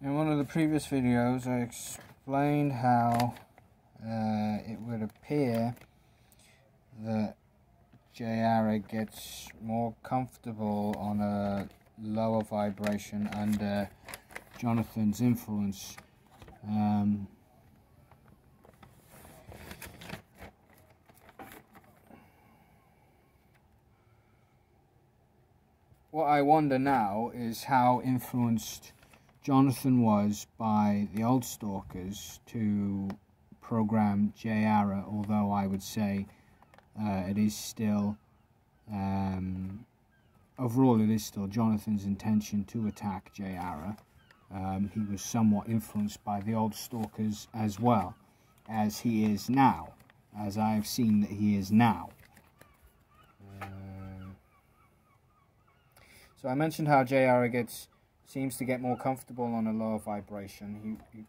In one of the previous videos, I explained how it would appear that Jayara gets more comfortable on a lower vibration under Jonathan's influence. What I wonder now is how influenced Jonathan was by the old stalkers to program Jayara, although I would say it is still, overall it is still Jonathan's intention to attack Jayara. He was somewhat influenced by the old stalkers as well, as he is now, as I have seen that he is now. So I mentioned how Jayara seems to get more comfortable on a lower vibration. He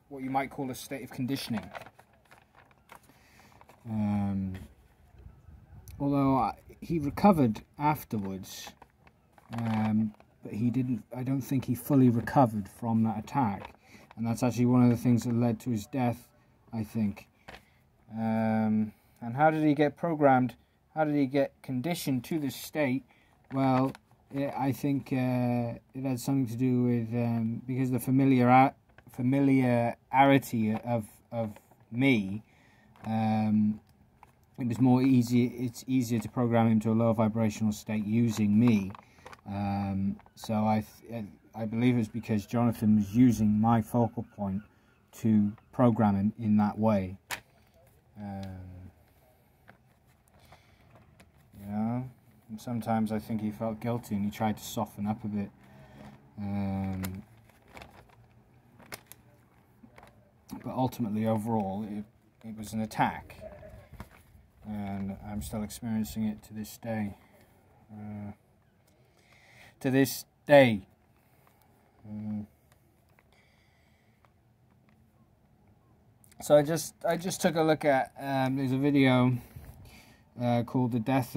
what you might call a state of conditioning. Although he recovered afterwards, but he didn't. I don't think he fully recovered from that attack, and that's actually one of the things that led to his death, I think. And how did he get programmed? How did he get conditioned to this state? Well, I think it had something to do with because the familiarity of me. It was more easy. It's easier to program him to a lower vibrational state using me. So I believe it's because Jonathan was using my focal point to program him in that way. You know, and sometimes I think he felt guilty and he tried to soften up a bit. But ultimately, overall, it was an attack. And I'm still experiencing it to this day. To this day. So I just took a look at there's a video called the death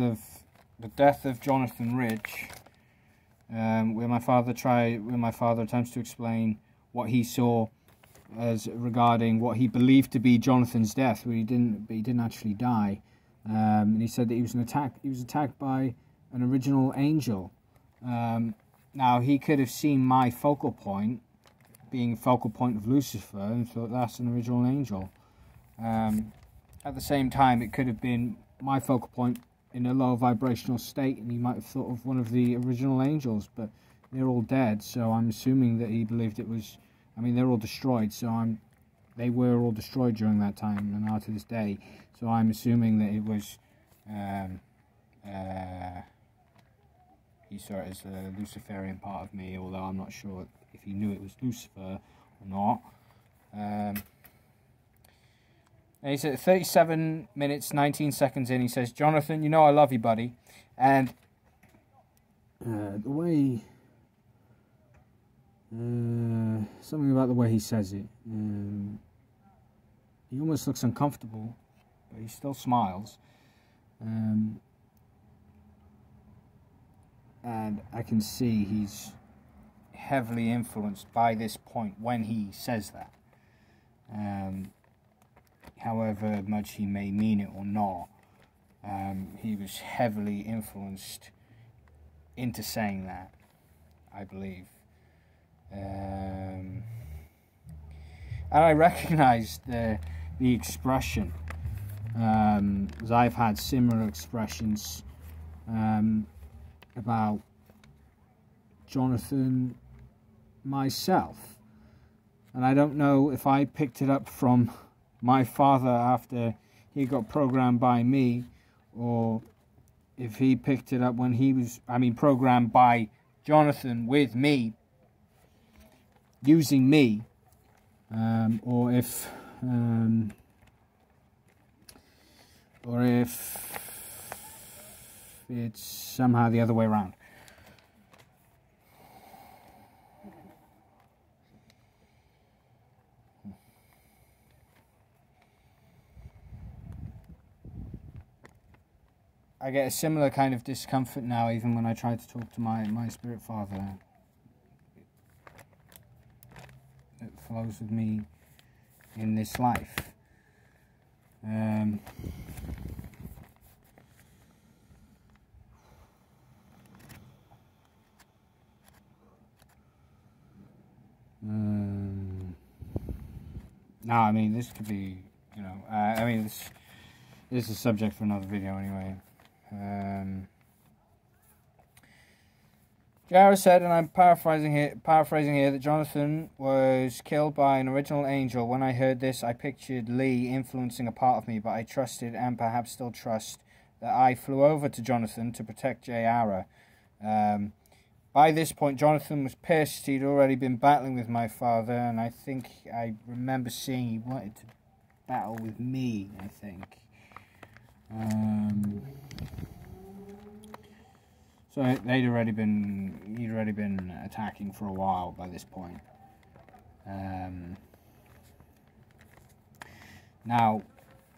of Jonathan Ridge, where my father attempts to explain what he saw as regarding what he believed to be Jonathan's death, where he didn't actually die. And he said that he was attacked by an original angel. Now he could have seen my focal point being focal point of Lucifer and thought that's an original angel. At the same time, it could have been my focal point in a low vibrational state, and he might have thought of one of the original angels, but they're all dead, so I'm assuming that he believed it was. I mean, they're all destroyed, so they were all destroyed during that time and are to this day. So I'm assuming that it was he saw it as a Luciferian part of me, although I'm not sure if he knew it was Lucifer or not. And he's at 37 minutes, 19 seconds in. He says, "Jonathan, you know I love you, buddy." And the way... something about the way he says it. He almost looks uncomfortable, but he still smiles. And I can see he's heavily influenced by this point when he says that. However much he may mean it or not, he was heavily influenced into saying that, I believe. And I recognized the expression, as I've had similar expressions about Jonathan myself, and I don't know if I picked it up from my father after he got programmed by me, or if he picked it up when he was, programmed by Jonathan with me, using me, or if it's somehow the other way around. I get a similar kind of discomfort now, even when I try to talk to my spirit father. It flows with me in this life. Now, I mean, this could be, you know, I mean, this is a subject for another video anyway. Jara said, and I'm paraphrasing here, that Jonathan was killed by an original angel. When I heard this, I pictured Lee influencing a part of me, but I trusted, and perhaps still trust, that I flew over to Jonathan to protect Jara. By this point, Jonathan was pissed. He'd already been battling with my father, and I think I remember seeing he wanted to battle with me, I think. So he'd already been attacking for a while by this point. Now,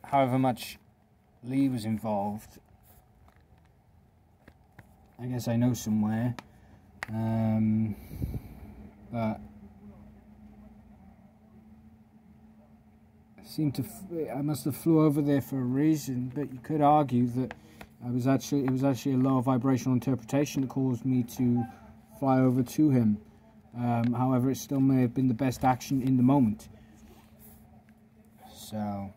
however much Lee was involved, I guess I know somewhere. But I must have flew over there for a reason. But you could argue that it was actually a lower vibrational interpretation that caused me to fly over to him. However, it still may have been the best action in the moment. So.